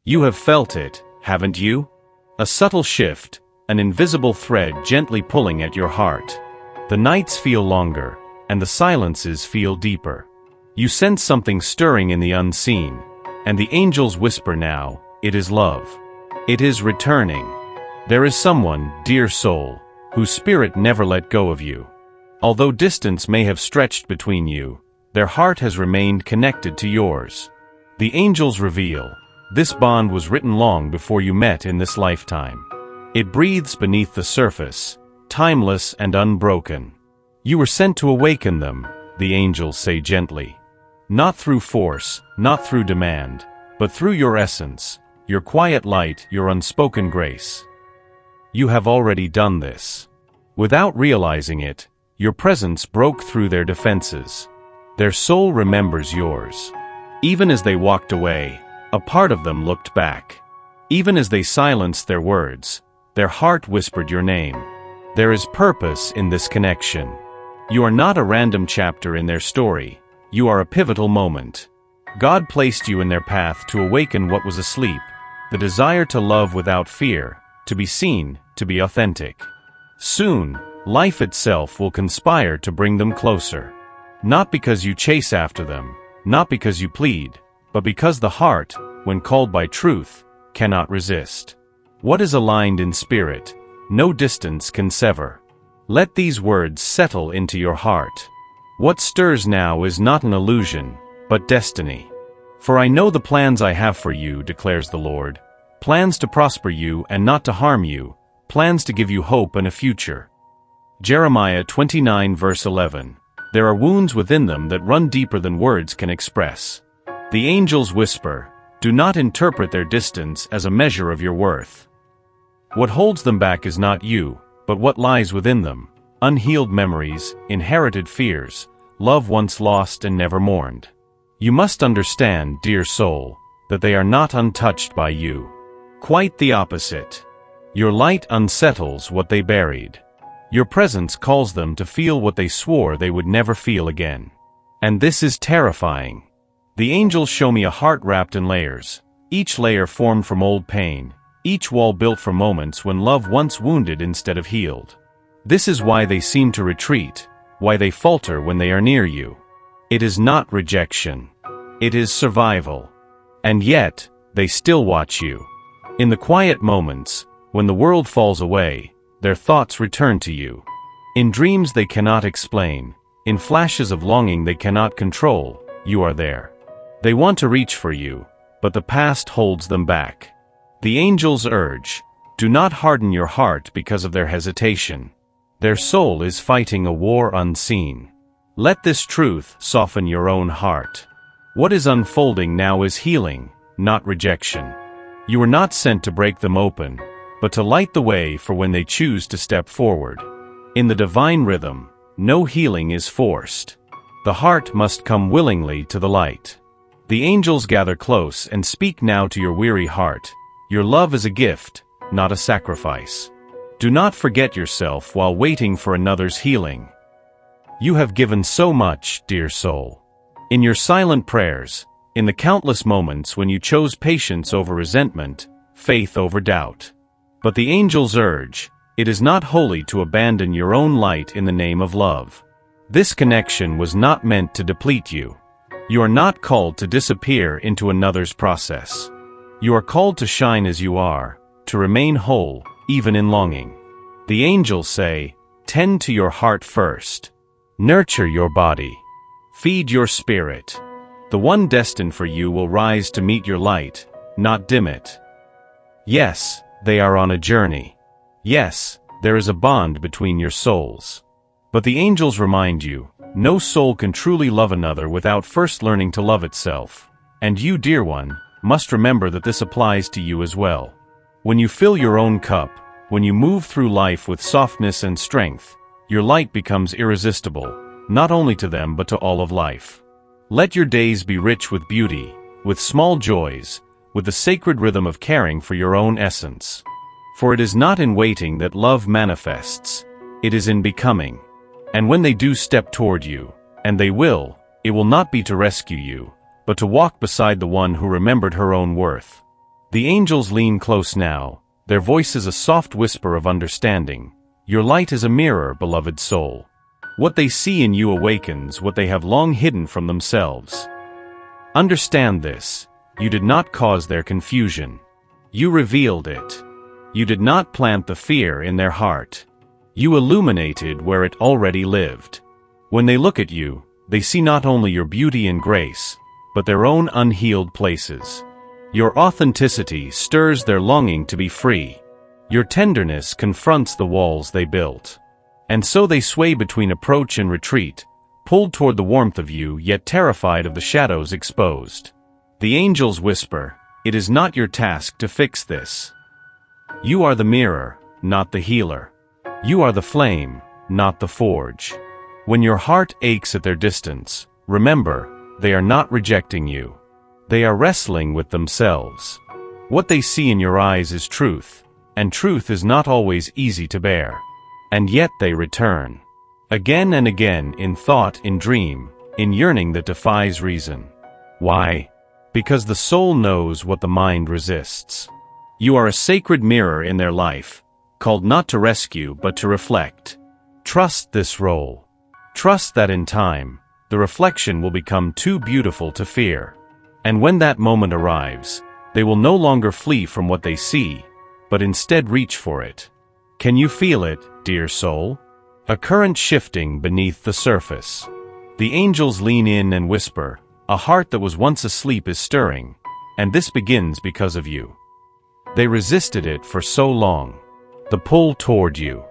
You have felt it, haven't you? A subtle shift, an invisible thread gently pulling at your heart. The nights feel longer, and the silences feel deeper. You sense something stirring in the unseen, and the angels whisper now, it is love. It is returning. There is someone, dear soul, whose spirit never let go of you. Although distance may have stretched between you, their heart has remained connected to yours. The angels reveal, this bond was written long before you met in this lifetime. It breathes beneath the surface, timeless and unbroken. You were sent to awaken them, the angels say gently. Not through force, not through demand, but through your essence, your quiet light, your unspoken grace. You have already done this. Without realizing it, your presence broke through their defenses. Their soul remembers yours. Even as they walked away, a part of them looked back. Even as they silenced their words, their heart whispered your name. There is purpose in this connection. You are not a random chapter in their story. You are a pivotal moment. God placed you in their path to awaken what was asleep, the desire to love without fear, to be seen, to be authentic. Soon, life itself will conspire to bring them closer. Not because you chase after them, not because you plead, but because the heart, when called by truth, cannot resist. What is aligned in spirit, no distance can sever. Let these words settle into your heart. What stirs now is not an illusion, but destiny. For I know the plans I have for you, declares the Lord. Plans to prosper you and not to harm you, plans to give you hope and a future. Jeremiah 29 verse 11. There are wounds within them that run deeper than words can express. The angels whisper, do not interpret their distance as a measure of your worth. What holds them back is not you, but what lies within them. Unhealed memories, inherited fears, love once lost and never mourned. You must understand, dear soul, that they are not untouched by you. Quite the opposite. Your light unsettles what they buried. Your presence calls them to feel what they swore they would never feel again. And this is terrifying. The angels show me a heart wrapped in layers, each layer formed from old pain, each wall built from moments when love once wounded instead of healed. This is why they seem to retreat, why they falter when they are near you. It is not rejection. It is survival. And yet, they still watch you. In the quiet moments, when the world falls away, their thoughts return to you. In dreams they cannot explain, in flashes of longing they cannot control, you are there. They want to reach for you, but the past holds them back. The angels urge, do not harden your heart because of their hesitation. Their soul is fighting a war unseen. Let this truth soften your own heart. What is unfolding now is healing, not rejection. You were not sent to break them open, but to light the way for when they choose to step forward. In the divine rhythm, no healing is forced. The heart must come willingly to the light. The angels gather close and speak now to your weary heart. Your love is a gift, not a sacrifice. Do not forget yourself while waiting for another's healing. You have given so much, dear soul. In your silent prayers, in the countless moments when you chose patience over resentment, faith over doubt. But the angels urge, it is not holy to abandon your own light in the name of love. This connection was not meant to deplete you. You are not called to disappear into another's process. You are called to shine as you are, to remain whole, even in longing. The angels say, tend to your heart first. Nurture your body. Feed your spirit. The one destined for you will rise to meet your light, not dim it. Yes, they are on a journey. Yes, there is a bond between your souls. But the angels remind you, no soul can truly love another without first learning to love itself. And you, dear one, must remember that this applies to you as well. When you fill your own cup, when you move through life with softness and strength, your light becomes irresistible, not only to them but to all of life. Let your days be rich with beauty, with small joys, with the sacred rhythm of caring for your own essence. For it is not in waiting that love manifests, it is in becoming. And when they do step toward you, and they will, it will not be to rescue you, but to walk beside the one who remembered her own worth. The angels lean close now, their voice is a soft whisper of understanding. Your light is a mirror, beloved soul. What they see in you awakens what they have long hidden from themselves. Understand this, you did not cause their confusion. You revealed it. You did not plant the fear in their heart. You illuminated where it already lived. When they look at you, they see not only your beauty and grace, but their own unhealed places. Your authenticity stirs their longing to be free. Your tenderness confronts the walls they built. And so they sway between approach and retreat, pulled toward the warmth of you yet terrified of the shadows exposed. The angels whisper, "It is not your task to fix this. You are the mirror, not the healer. You are the flame, not the forge." When your heart aches at their distance, remember, they are not rejecting you. They are wrestling with themselves. What they see in your eyes is truth, and truth is not always easy to bear. And yet they return. Again and again, in thought, in dream, in yearning that defies reason. Why? Because the soul knows what the mind resists. You are a sacred mirror in their life, called not to rescue but to reflect. Trust this role. Trust that in time, the reflection will become too beautiful to fear. And when that moment arrives, they will no longer flee from what they see, but instead reach for it. Can you feel it, dear soul? A current shifting beneath the surface. The angels lean in and whisper, "A heart that was once asleep is stirring, and this begins because of you." They resisted it for so long. The pull toward you.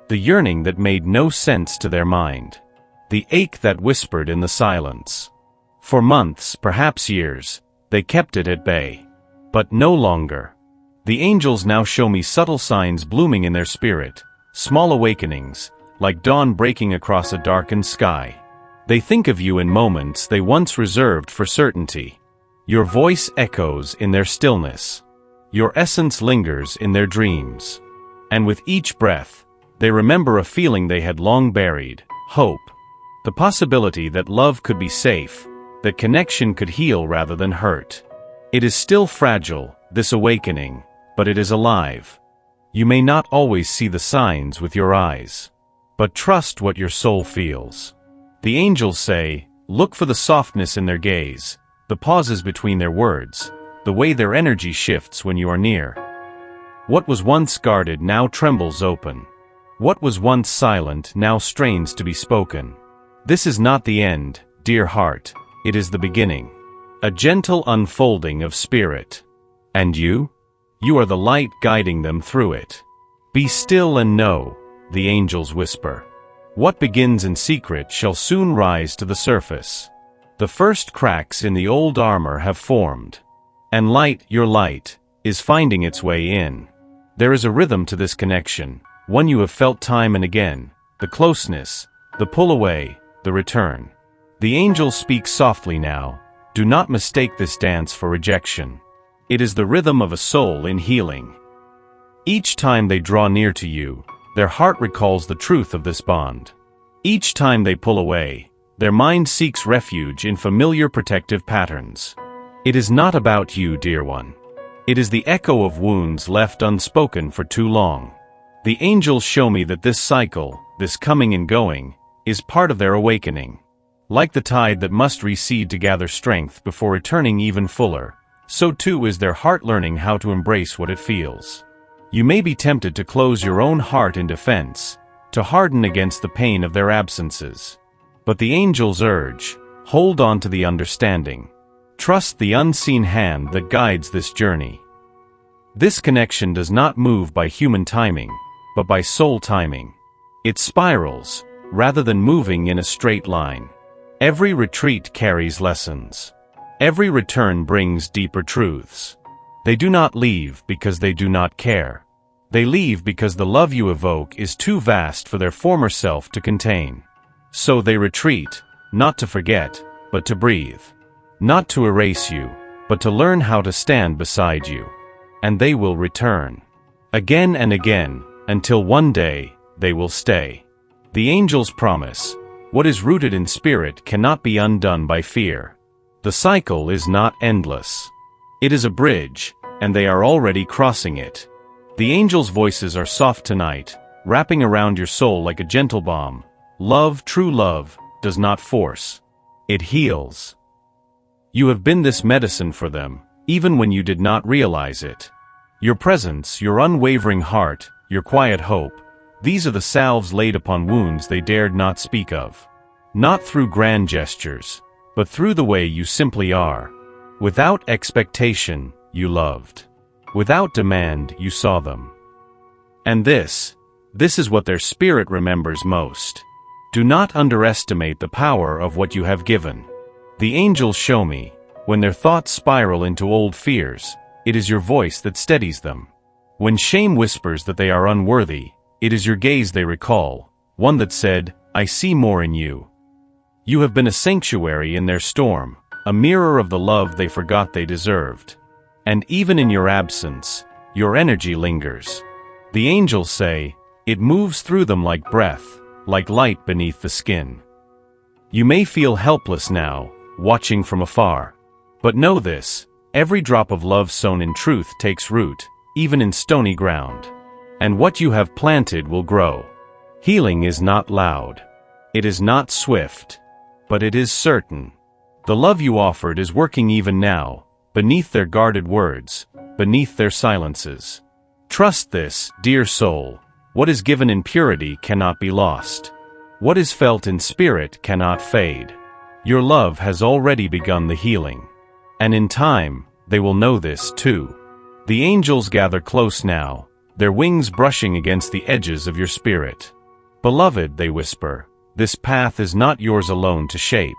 The yearning that made no sense to their mind. The ache that whispered in the silence. For months, perhaps years, they kept it at bay. But no longer. The angels now show me subtle signs blooming in their spirit, small awakenings, like dawn breaking across a darkened sky. They think of you in moments they once reserved for certainty. Your voice echoes in their stillness. Your essence lingers in their dreams. And with each breath, they remember a feeling they had long buried, hope. The possibility that love could be safe, that connection could heal rather than hurt. It is still fragile, this awakening, but it is alive. You may not always see the signs with your eyes, but trust what your soul feels. The angels say, look for the softness in their gaze, the pauses between their words, the way their energy shifts when you are near. What was once guarded now trembles open. What was once silent now strains to be spoken. This is not the end, dear heart, it is the beginning. A gentle unfolding of spirit. And you? You are the light guiding them through it. Be still and know, the angels whisper. What begins in secret shall soon rise to the surface. The first cracks in the old armor have formed. And light, your light, is finding its way in. There is a rhythm to this connection, one you have felt time and again, the closeness, the pull away, the return. The angels speak softly now. Do not mistake this dance for rejection. It is the rhythm of a soul in healing. Each time they draw near to you, their heart recalls the truth of this bond. Each time they pull away, their mind seeks refuge in familiar protective patterns. It is not about you, dear one. It is the echo of wounds left unspoken for too long. The angels show me that this cycle, this coming and going, is part of their awakening. Like the tide that must recede to gather strength before returning even fuller, so too is their heart learning how to embrace what it feels. You may be tempted to close your own heart in defense, to harden against the pain of their absences. But the angels urge, hold on to the understanding. Trust the unseen hand that guides this journey. This connection does not move by human timing, but by soul timing. It spirals, rather than moving in a straight line. Every retreat carries lessons. Every return brings deeper truths. They do not leave because they do not care. They leave because the love you evoke is too vast for their former self to contain. So they retreat, not to forget, but to breathe. Not to erase you, but to learn how to stand beside you. And they will return. Again and again, until one day, they will stay. The angels promise, what is rooted in spirit cannot be undone by fear. The cycle is not endless. It is a bridge, and they are already crossing it. The angels' voices are soft tonight, wrapping around your soul like a gentle balm. Love, true love, does not force. It heals. You have been this medicine for them, even when you did not realize it. Your presence, your unwavering heart, your quiet hope, these are the salves laid upon wounds they dared not speak of. Not through grand gestures, but through the way you simply are. Without expectation, you loved. Without demand, you saw them. And this is what their spirit remembers most. Do not underestimate the power of what you have given. The angels show me, when their thoughts spiral into old fears, it is your voice that steadies them. When shame whispers that they are unworthy, it is your gaze they recall, one that said, "I see more in you." You have been a sanctuary in their storm, a mirror of the love they forgot they deserved. And even in your absence, your energy lingers. The angels say, it moves through them like breath, like light beneath the skin. You may feel helpless now, watching from afar. But know this, every drop of love sown in truth takes root, even in stony ground. And what you have planted will grow. Healing is not loud. It is not swift. But it is certain. The love you offered is working even now, beneath their guarded words, beneath their silences. Trust this, dear soul. What is given in purity cannot be lost. What is felt in spirit cannot fade. Your love has already begun the healing. And in time, they will know this too. The angels gather close now, their wings brushing against the edges of your spirit. Beloved, they whisper, this path is not yours alone to shape.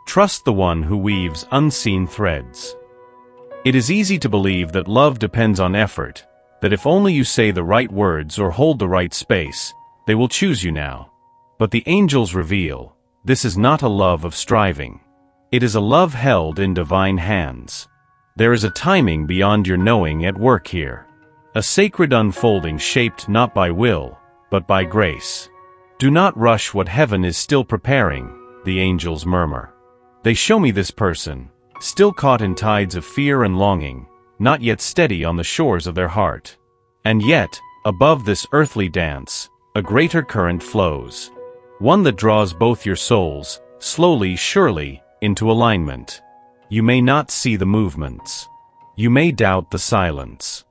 Trust the one who weaves unseen threads. It is easy to believe that love depends on effort, that if only you say the right words or hold the right space, they will choose you now. But the angels reveal, this is not a love of striving. It is a love held in divine hands. There is a timing beyond your knowing at work here. A sacred unfolding shaped not by will, but by grace. Do not rush what heaven is still preparing, the angels murmur. They show me this person, still caught in tides of fear and longing, not yet steady on the shores of their heart. And yet, above this earthly dance, a greater current flows. One that draws both your souls, slowly, surely, into alignment. You may not see the movements. You may doubt the silence.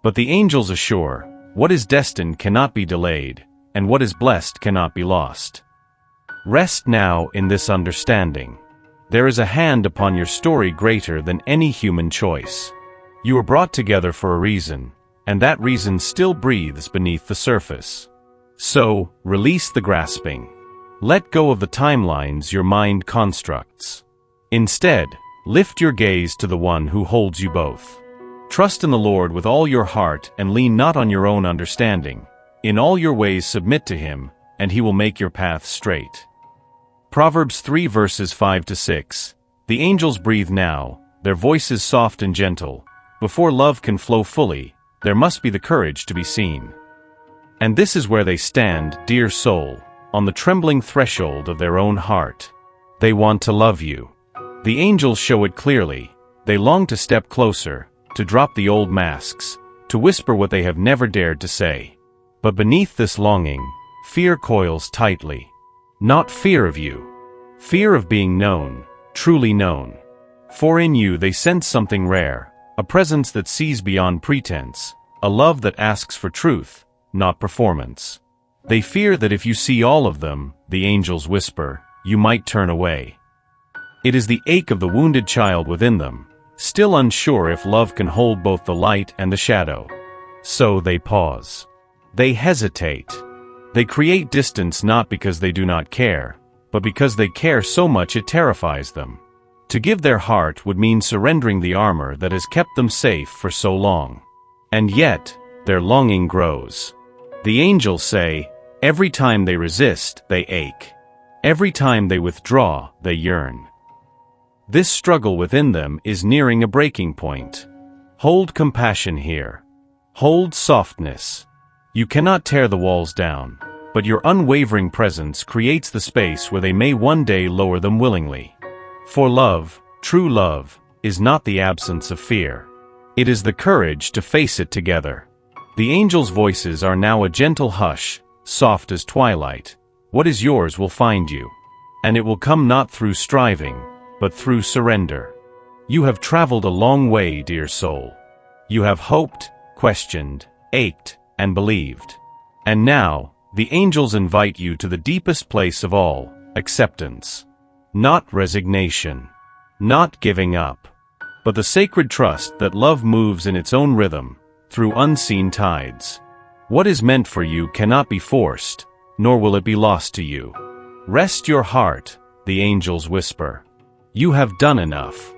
But the angels assure, what is destined cannot be delayed, and what is blessed cannot be lost. Rest now in this understanding. There is a hand upon your story greater than any human choice. You were brought together for a reason, and that reason still breathes beneath the surface. So, release the grasping. Let go of the timelines your mind constructs. Instead, lift your gaze to the one who holds you both. Trust in the Lord with all your heart and lean not on your own understanding. In all your ways submit to him, and he will make your path straight. Proverbs 3 verses 5-6. The angels breathe now, their voices soft and gentle. Before love can flow fully, there must be the courage to be seen. And this is where they stand, dear soul, on the trembling threshold of their own heart. They want to love you. The angels show it clearly. They long to step closer, to drop the old masks, to whisper what they have never dared to say. But beneath this longing, fear coils tightly. Not fear of you. Fear of being known, truly known. For in you they sense something rare, a presence that sees beyond pretense, a love that asks for truth, not performance. They fear that if you see all of them, the angels whisper, you might turn away. It is the ache of the wounded child within them, still unsure if love can hold both the light and the shadow. So they pause. They hesitate. They create distance not because they do not care, but because they care so much it terrifies them. To give their heart would mean surrendering the armor that has kept them safe for so long. And yet, their longing grows. The angels say, every time they resist, they ache. Every time they withdraw, they yearn. This struggle within them is nearing a breaking point. Hold compassion here. Hold softness. You cannot tear the walls down, but your unwavering presence creates the space where they may one day lower them willingly. For love, true love, is not the absence of fear. It is the courage to face it together. The angels' voices are now a gentle hush, soft as twilight. What is yours will find you. And it will come not through striving, but through surrender. You have traveled a long way, dear soul. You have hoped, questioned, ached, and believed. And now, the angels invite you to the deepest place of all, acceptance. Not resignation. Not giving up. But the sacred trust that love moves in its own rhythm, through unseen tides. What is meant for you cannot be forced, nor will it be lost to you. Rest your heart, the angels whisper. You have done enough.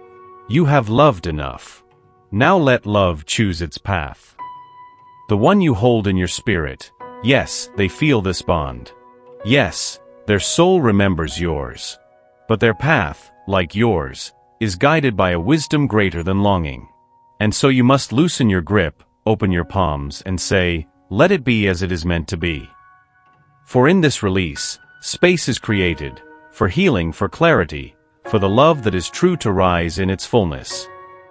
You have loved enough. Now let love choose its path. The one you hold in your spirit, yes, they feel this bond. Yes, their soul remembers yours. But their path, like yours, is guided by a wisdom greater than longing. And so you must loosen your grip, open your palms, and say, let it be as it is meant to be. For in this release, space is created, for healing, for clarity, for the love that is true to rise in its fullness.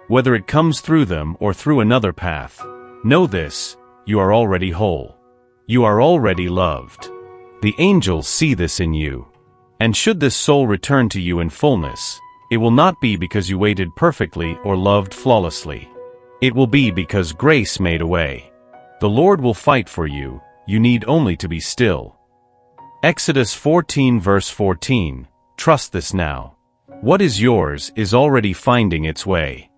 Whether it comes through them or through another path, know this, you are already whole. You are already loved. The angels see this in you. And should this soul return to you in fullness, it will not be because you waited perfectly or loved flawlessly. It will be because grace made a way. The Lord will fight for you, you need only to be still. Exodus 14 verse 14, trust this now. What is yours is already finding its way.